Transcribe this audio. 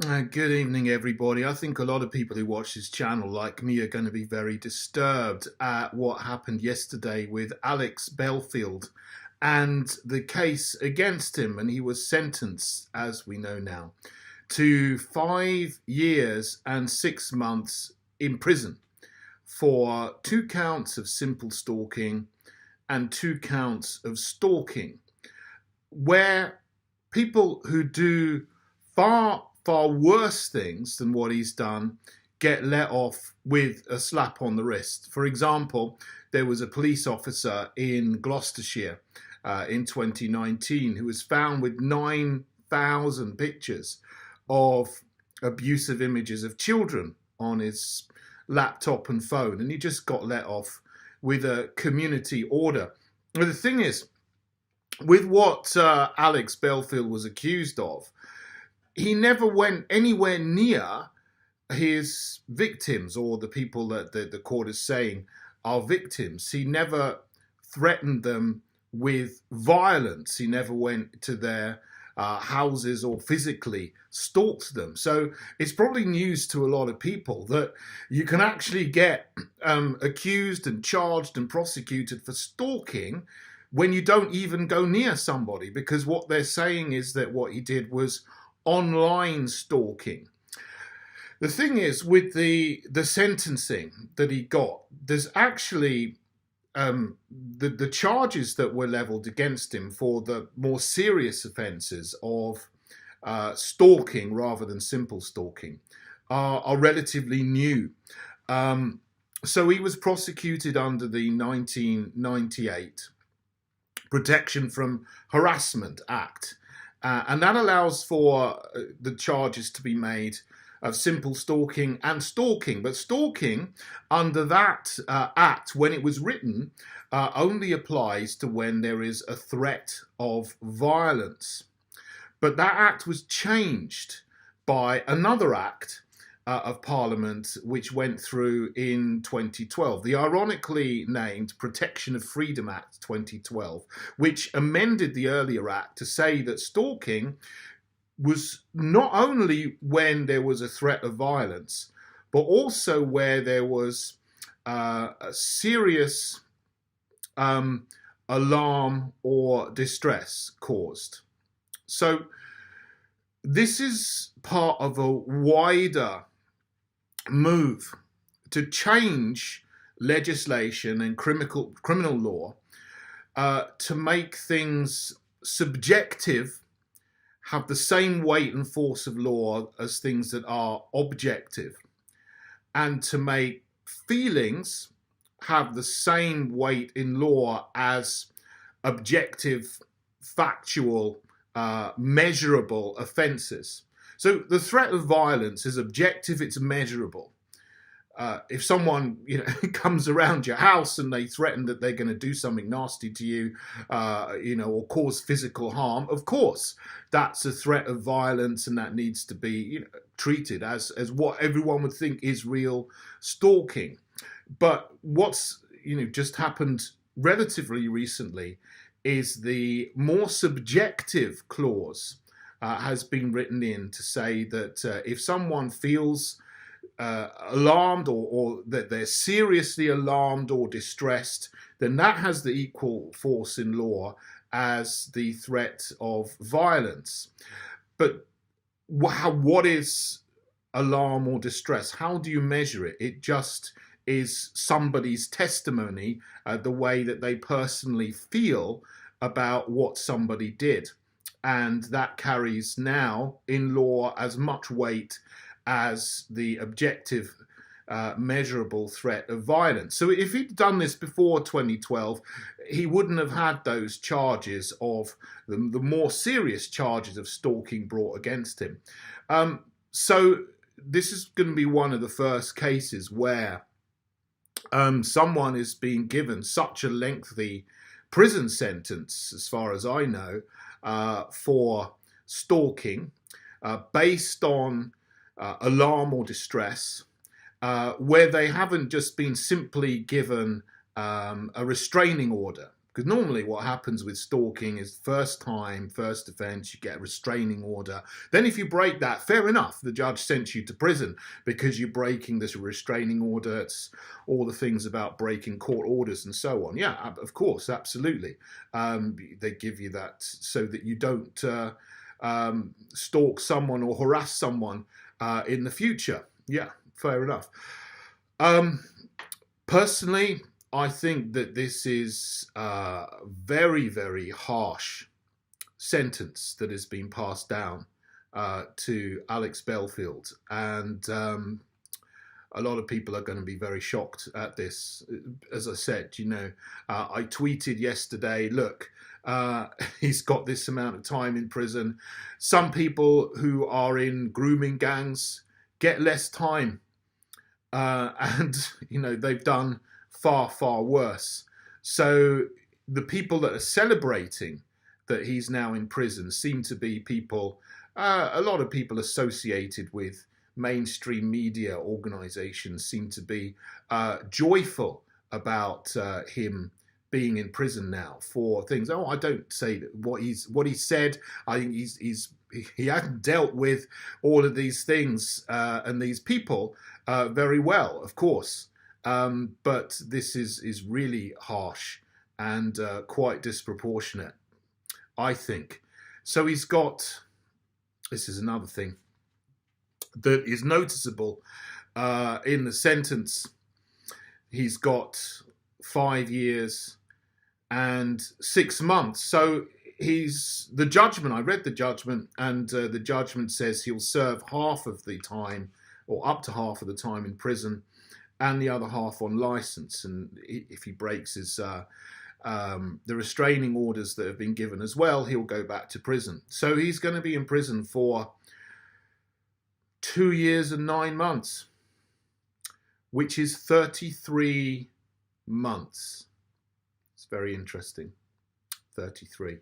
Good evening, everybody. I think a lot of people who watch this channel, like me, are going to be very disturbed at what happened yesterday with Alex Belfield and the case against him. And he was sentenced, as we know now, to 5 years and 6 months in prison for 2 counts of simple stalking and 2 counts of stalking, where people who do far worse things than what he's done get let off with a slap on the wrist. For example, there was a police officer in Gloucestershire in 2019 who was found with 9,000 pictures of abusive images of children on his laptop and phone, and he just got let off with a community order. But the thing is, with what Alex Belfield was accused of, he never went anywhere near his victims, or the people that the court is saying are victims. He never threatened them with violence. He never went to their houses or physically stalked them. So it's probably news to a lot of people that you can actually get accused and charged and prosecuted for stalking when you don't even go near somebody, because what they're saying is that what he did was online stalking. The thing is, with the sentencing that he got, there's actually the charges that were leveled against him for the more serious offences of stalking rather than simple stalking are relatively new. So he was prosecuted under the 1998 Protection from Harassment Act. And that allows for the charges to be made of simple stalking and stalking. But stalking under that act, when it was written, only applies to when there is a threat of violence. But that act was changed by another act of Parliament, which went through in 2012, the ironically named Protection of Freedom Act 2012, which amended the earlier act to say that stalking was not only when there was a threat of violence, but also where there was a serious alarm or distress caused. So this is part of a wider move to change legislation and criminal law to make things subjective have the same weight and force of law as things that are objective, and to make feelings have the same weight in law as objective, factual, measurable offences. So the threat of violence is objective, it's measurable. If someone comes around your house and they threaten that they're going to do something nasty to you, or cause physical harm, of course, that's a threat of violence, and that needs to be treated as what everyone would think is real stalking. But what's just happened relatively recently is the more subjective clause has been written in to say that if someone feels alarmed or that they're seriously alarmed or distressed, then that has the equal force in law as the threat of violence. But what is alarm or distress? How do you measure it? It just is somebody's testimony, the way that they personally feel about what somebody did. And that carries now in law as much weight as the objective, measurable threat of violence. So if he'd done this before 2012, he wouldn't have had those charges of the more serious charges of stalking brought against him. So this is going to be one of the first cases where someone is being given such a lengthy prison sentence, as far as I know, for stalking based on alarm or distress, where they haven't just been simply given a restraining order Because normally what happens with stalking is first time, first offence, you get a restraining order. Then if you break that, fair enough, the judge sends you to prison because you're breaking this restraining order. It's all the things about breaking court orders and so on. Yeah, of course, absolutely. They give you that so that you don't stalk someone or harass someone in the future. Yeah, fair enough. Personally, I think that this is a very, very harsh sentence that has been passed down to Alex Belfield. And a lot of people are going to be very shocked at this. As I said, I tweeted yesterday, look, he's got this amount of time in prison. Some people who are in grooming gangs get less time. And, they've done far, far worse. So the people that are celebrating that he's now in prison seem to be people, a lot of people associated with mainstream media organizations seem to be joyful about him being in prison now for things. Oh, I don't say that what he said. I think he hasn't dealt with all of these things and these people very well, of course. But this is really harsh and quite disproportionate, I think. So he's got, this is another thing that is noticeable in the sentence. He's got 5 years and 6 months. So the judgment, I read the judgment, and the judgment says he'll serve half of the time, or up to half of the time in prison, and the other half on license. And if he breaks his the restraining orders that have been given as well, he'll go back to prison. So he's going to be in prison for 2 years and 9 months, which is 33 months. It's very interesting. 33.